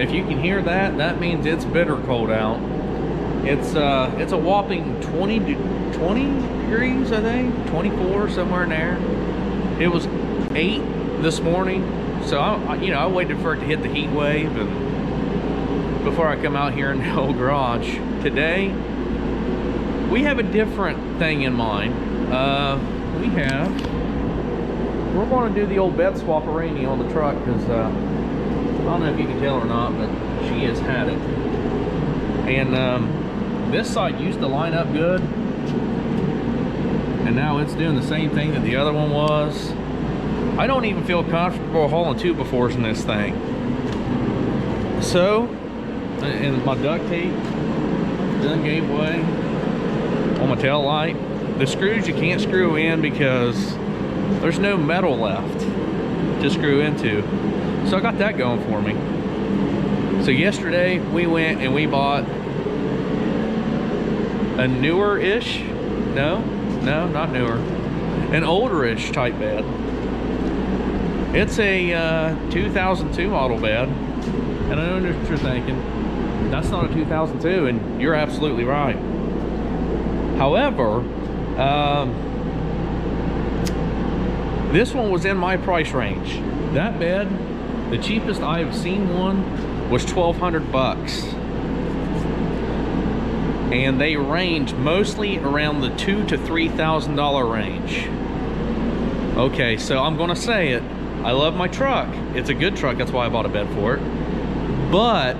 If you can hear that, that means it's bitter cold out. It's a whopping 20 degrees, I think, 24, somewhere in there. It was 8 this morning, so I waited for it to hit the heat wave and before I come out here in the old garage. Today, we have a different thing in mind. We're going to do the old bed swap-a-rainy on the truck because I don't know if you can tell or not, but she has had it. And this side used to line up good, and now it's doing the same thing that the other one was. I don't even feel comfortable hauling 2x4s in this thing. So, and my duct tape done gave way on my tail light. The screws you can't screw in because there's no metal left to screw into. So I got that going for me. So yesterday we went and we bought a newer-ish, no, not newer, an older-ish type bed. It's a 2002 model bed, and I know what you're thinking, that's not a 2002, and you're absolutely right. However, this one was in my price range. That bed, the cheapest I have seen one was $1,200, and they range mostly around the $2,000 to $3,000 range. Okay, so I'm gonna say it. I love my truck. It's a good truck. That's why I bought a bed for it. But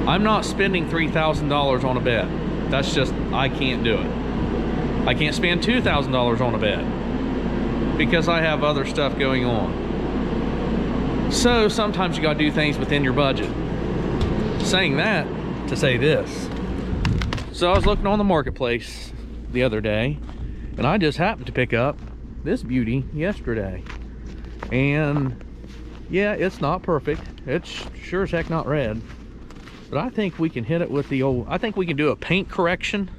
I'm not spending $3,000 on a bed. That's just, I can't do it. I can't spend $2,000 on a bed because I have other stuff going on. So sometimes you gotta do things within your budget. Saying that to say this. So I was looking on the marketplace the other day, and I just happened to pick up this beauty yesterday. And yeah, it's not perfect. It's sure as heck not red. But I think we can hit it with the old, I think we can do a paint correction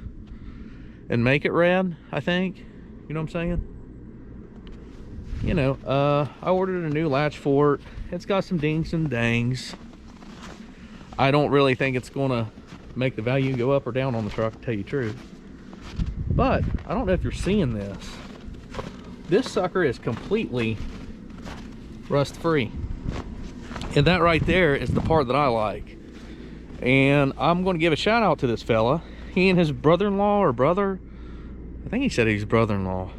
and make it red, I think. You know what I'm saying? You know, I ordered a new latch for it. It's got some dings and dangs. I don't really think it's gonna make the value go up or down on the truck, to tell you the truth. But I don't know if you're seeing this. This sucker is completely rust free. And that right there is the part that I like. And I'm going to give a shout out to this fella. He and his brother-in-law or brother, I think he said he's brother-in-law.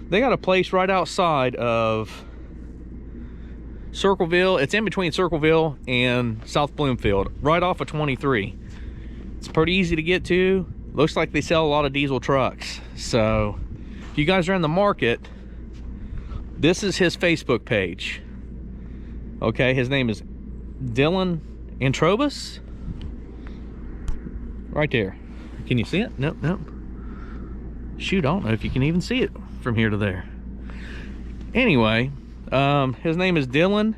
They got a place right outside of Circleville. It's in between Circleville and South Bloomfield, right off of 23. It's pretty easy to get to. Looks like they sell a lot of diesel trucks. So if you guys are in the market, this is his Facebook page. Okay, his name is Dylan Antrobus. Right there. Can you see it? Nope, nope. Shoot, I don't know if you can even see it from here to there. Anyway, his name is Dylan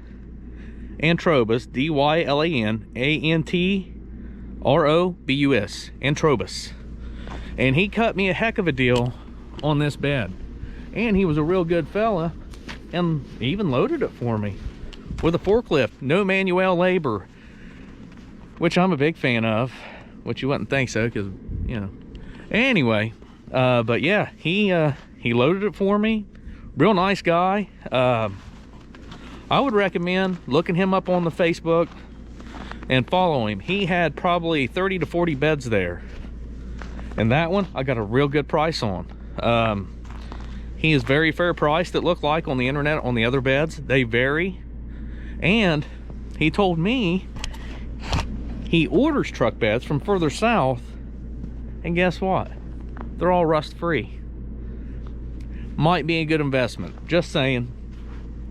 Antrobus, D-Y-L-A-N-A-N-T-R-O-B-U-S, Antrobus. And he cut me a heck of a deal on this bed. And he was a real good fella, and he even loaded it for me with a forklift, no manual labor, which I'm a big fan of, which you wouldn't think so, because, you know. Anyway, but yeah, he loaded it for me. Real nice guy. I would recommend looking him up on the Facebook and follow him. He had probably 30 to 40 beds there, and that one I got a real good price on. He is very fair priced, it looked like on the internet. On the other beds, they vary. And he told me he orders truck beds from further south, and guess what? They're all rust free. Might be a good investment, just saying.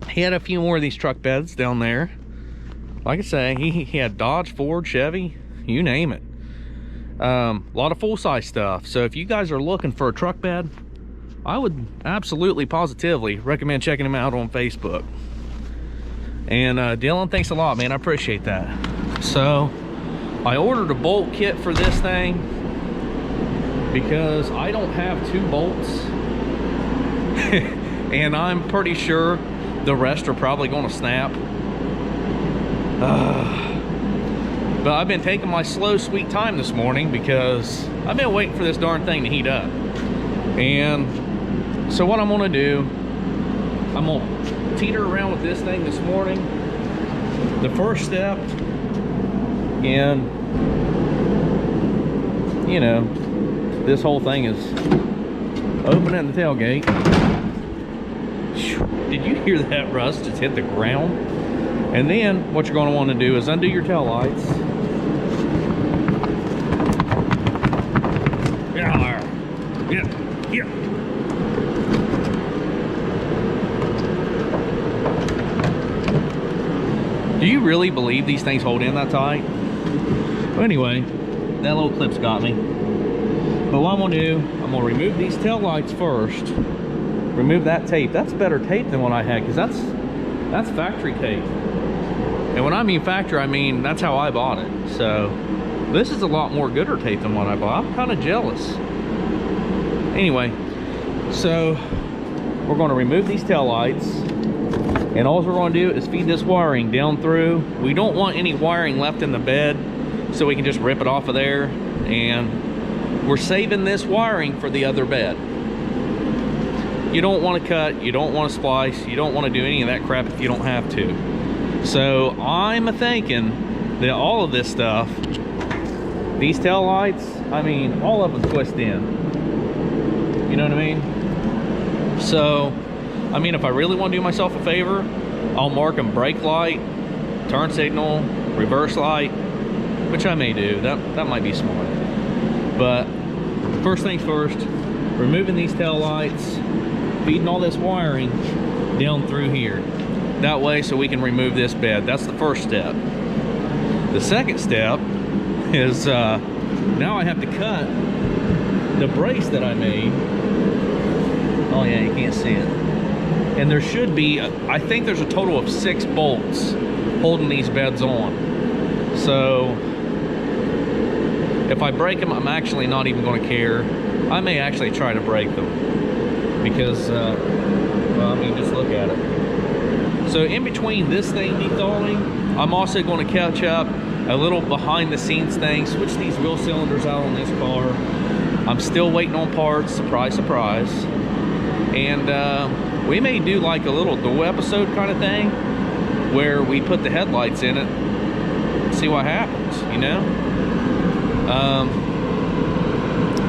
He had a few more of these truck beds down there. Like I say, he had Dodge, Ford, Chevy, you name it. A lot of full-size stuff. So if you guys are looking for a truck bed, I would absolutely positively recommend checking him out on Facebook. And Dylan, thanks a lot, man. I appreciate that. So I ordered a bolt kit for this thing because I don't have 2 bolts. And I'm pretty sure the rest are probably going to snap. But I've been taking my slow, sweet time this morning because I've been waiting for this darn thing to heat up. And so what I'm gonna do, I'm gonna teeter around with this thing this morning. The first step in, you know, this whole thing is opening the tailgate. Did you hear that rust just hit the ground? And then what you're going to want to do is undo your tail lights. Yeah. Do you really believe these things hold in that tight? Well, anyway, that little clip's got me. But what I'm gonna do, I'm gonna remove these tail lights first. Remove that tape. That's better tape than what I had, because that's factory tape. And when I mean factory, I mean that's how I bought it. So this is a lot more gooder tape than what I bought. I'm kind of jealous. Anyway, so we're going to remove these tail lights, and all we're going to do is feed this wiring down through. We don't want any wiring left in the bed, so we can just rip it off of there, and we're saving this wiring for the other bed. You don't want to cut, you don't want to splice, you don't want to do any of that crap if you don't have to. So I'm thinking that all of this stuff, these tail lights, I mean, all of them twist in. You know what I mean? So, I mean, if I really want to do myself a favor, I'll mark them brake light, turn signal, reverse light, which I may do. That might be smart. But first things first, removing these tail lights, feeding all this wiring down through here. That way, so we can remove this bed. That's the first step. The second step is now I have to cut the brace that I made. Oh yeah, you can't see it. And there should be, I think there's a total of 6 bolts holding these beds on. So if I break them, I'm actually not even going to care. I may actually try to break them because, well, I mean, just look at it. So in between this thing thawing, I'm also going to catch up a little behind the scenes thing, switch these wheel cylinders out on this car. I'm still waiting on parts, surprise, surprise. And we may do like a little dual episode kind of thing where we put the headlights in it, see what happens, you know?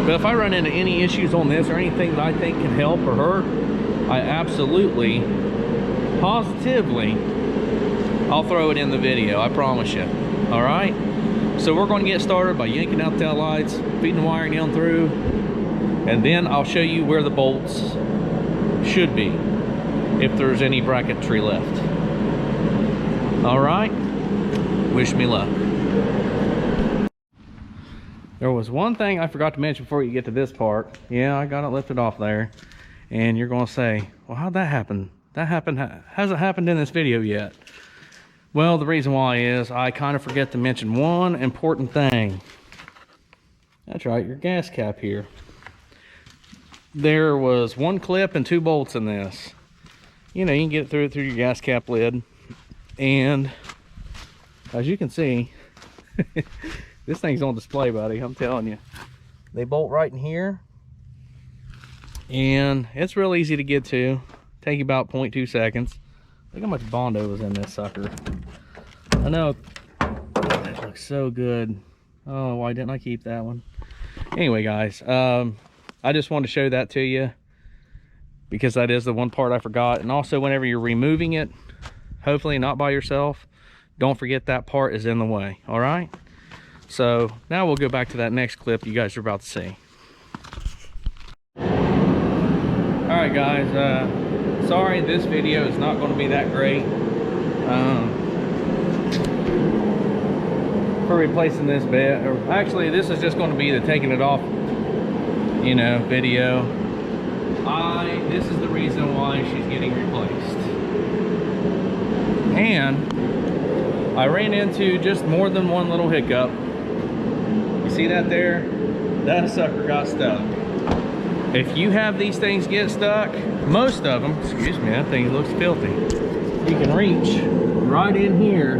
But if I run into any issues on this or anything that I think can help or hurt, I absolutely, positively, I'll throw it in the video, I promise you. All right? So we're going to get started by yanking out the tail lights, feeding the wiring down through, and then I'll show you where the bolts should be, if there's any bracketry left. All right? Wish me luck. There was one thing I forgot to mention before you get to this part. Yeah, I got it lifted off there. And you're going to say, well, how'd that happen? That hasn't happened in this video yet. Well, the reason why is I kind of forget to mention one important thing. That's right, your gas cap here. There was 1 clip and 2 bolts in this. You know, you can get it through your gas cap lid. And as you can see, this thing's on display, buddy, I'm telling you. They bolt right in here. And it's real easy to get to. Take you about 0.2 seconds. Look how much Bondo was in this sucker. I know. That looks so good. Oh, why didn't I keep that one? Anyway, guys, I just wanted to show that to you because that is the one part I forgot. And also, whenever you're removing it, hopefully not by yourself, don't forget that part is in the way. All right? So now we'll go back to that next clip you guys are about to see. All right, guys. Sorry, this video is not going to be that great for replacing this bed. Or actually, this is just going to be the taking it off, you know, video. This is the reason why she's getting replaced. And I ran into just more than one little hiccup. You see that there? That sucker got stuck. If you have these things get stuck, most of them, excuse me, that thing looks filthy. You can reach right in here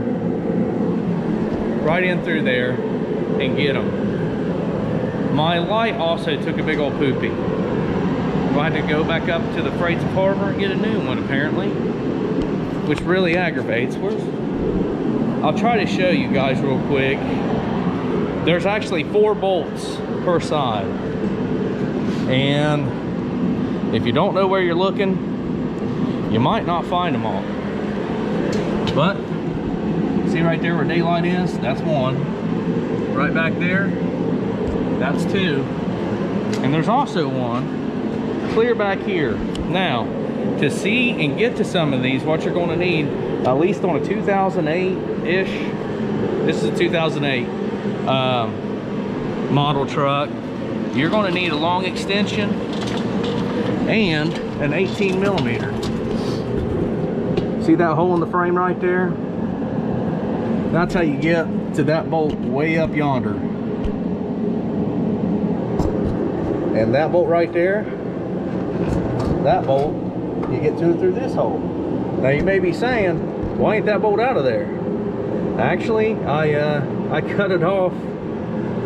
right in through there and get them. My light also took a big old poopy. I had to go back up to the freight department and get a new one apparently, which really aggravates. I'll try to show you guys real quick. There's actually 4 bolts per side, and if you don't know where you're looking, you might not find them all. But see right there where daylight is, that's 1. Right back there, that's 2, and there's also 1 clear back here. Now, to see and get to some of these, what you're going to need, at least on a 2008-ish, this is a 2008 model truck, you're going to need a long extension and an 18 millimeter. See that hole in the frame right there? That's how you get to that bolt way up yonder. And that bolt right there, that bolt, you get to it through this hole. Now you may be saying, why ain't that bolt out of there? Actually, I cut it off.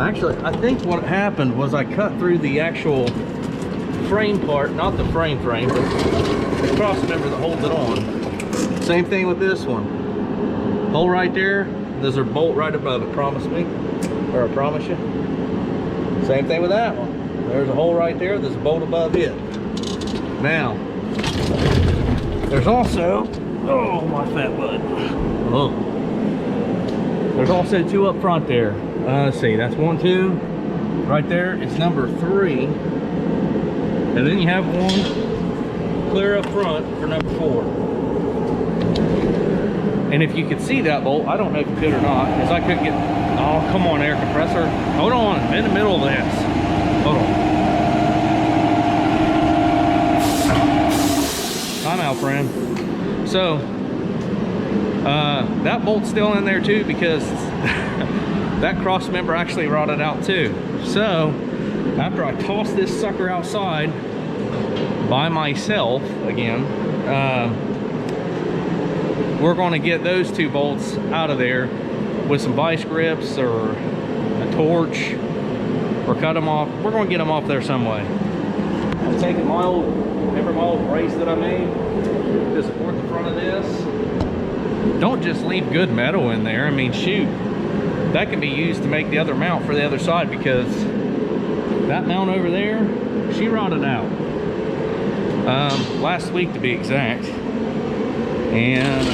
Actually, I think what happened was I cut through the actual frame part, not the frame, but the cross member that holds it on. Same thing with this one. Hole right there, there's a bolt right above it, promise me, or I promise you. Same thing with that one. There's a hole right there, there's a bolt above it. Now, there's also, oh my fat butt. Oh. There's also 2 up front there. Let's see, that's 1, 2. Right there, it's number 3. And then you have 1 clear up front for number 4. And if you could see that bolt, I don't know if you could or not, because I couldn't get, oh, come on, air compressor. Hold on, I'm in the middle of this. Hold on. I'm out, friend. So, that bolt's still in there too, because that cross member actually rotted out too. So, after I toss this sucker outside by myself again, we're going to get those 2 bolts out of there with some vice grips or a torch, or cut them off. We're going to get them off there some way. I'm taking my old, remember my old brace that I made to support the front of this? Don't just leave good metal in there. I mean, shoot, that can be used to make the other mount for the other side, because that mount over there, she rotted out last week to be exact. And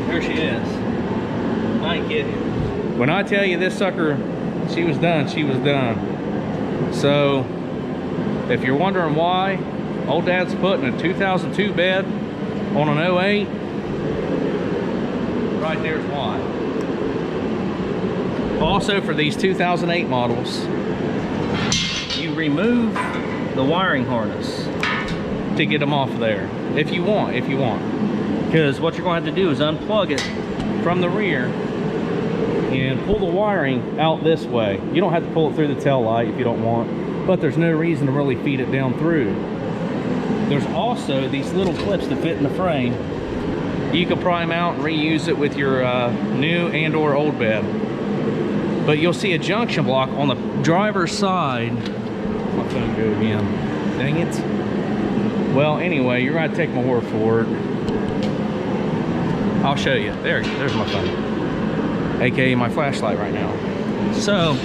there she is. I ain't kidding. When I tell you this sucker, she was done, she was done. So if you're wondering why old dad's putting a 2002 bed on an 08, right there's why. Also, for these 2008 models, you remove the wiring harness to get them off of there, if you want. Because what you're going to have to do is unplug it from the rear and pull the wiring out this way. You don't have to pull it through the tail light if you don't want, but there's no reason to really feed it down through. There's also these little clips that fit in the frame. You can pry them out and reuse it with your new and or old bed. But you'll see a junction block on the driver's side. My phone go again. Dang it. Well, anyway, you're going to take my word for it. I'll show you. There's my phone. AKA my flashlight right now. So,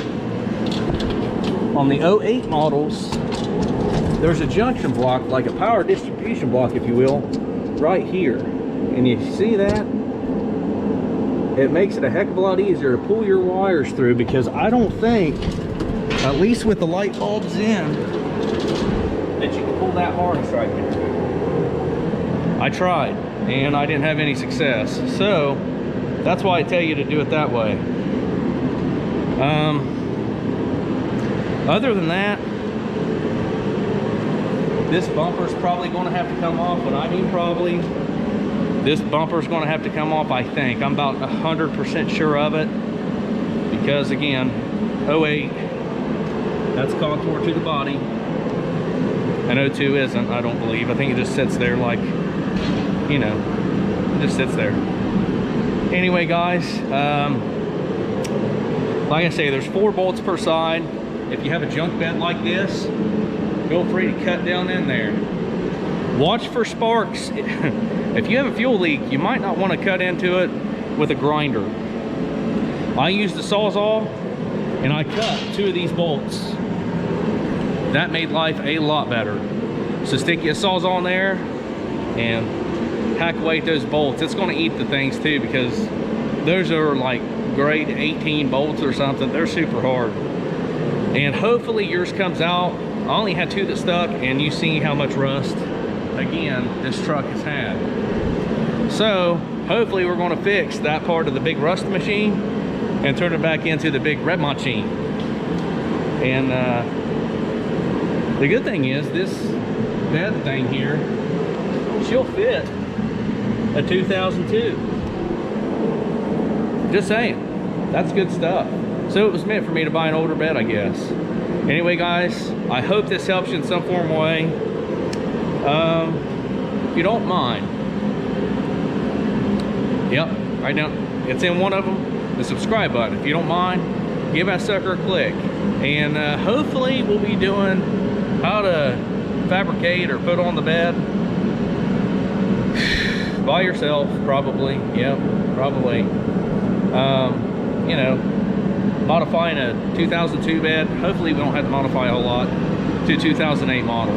on the 08 models, there's a junction block, like a power distribution block, if you will, right here. And you see that? It makes it a heck of a lot easier to pull your wires through, because I don't think, at least with the light bulbs in, that you can pull that harness right there. I tried, and I didn't have any success. So, that's why I tell you to do it that way. Other than that, this bumper's probably going to have to come off. When I mean probably, this bumper's going to have to come off, I think. I'm about 100% sure of it. Because, again, 08, that's contoured to the body. And 02 isn't, I don't believe. I think it just sits there like, you know, it just sits there. Anyway, guys, Like I say, there's 4 bolts per side. If you have a junk bed like this, feel free to cut down in there. Watch for sparks. If you have a fuel leak, you might not want to cut into it with a grinder. I used the Sawzall and I cut 2 of these bolts. That made life a lot better. So stick your Sawzall in there and hack away at those bolts. It's going to eat the things too, because those are like grade 18 bolts or something. They're super hard. And hopefully yours comes out. I only had 2 that stuck, and you see how much rust again this truck has had. So hopefully we're going to fix that part of the big rust machine and turn it back into the big red machine. And the good thing is this bed thing here, she'll fit a 2002. Just saying, that's good stuff. So it was meant for me to buy an older bed, I guess. Anyway, guys, I hope this helps you in some form or way. If you don't mind, yep, right now, it's in one of them, the subscribe button. If you don't mind, give that sucker a click. And hopefully we'll be doing how to fabricate or put on the bed by yourself, probably. Yep, probably. You know, modifying a 2002 bed. Hopefully we don't have to modify a whole lot to 2008 model.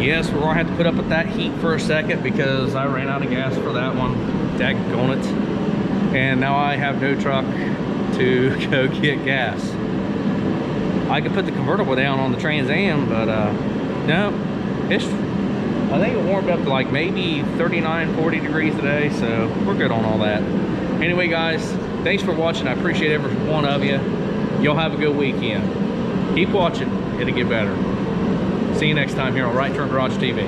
Yes, we're gonna have to put up with that heat for a second because I ran out of gas for that one. Daggone it. And now I have no truck to go get gas. I could put the convertible down on the Trans Am, but no, I think it warmed up to like maybe 39, 40 degrees today, so we're good on all that. Anyway, guys, thanks for watching. I appreciate every one of you. Y'all have a good weekend. Keep watching. It'll get better. See you next time here on Right Turn Garage TV.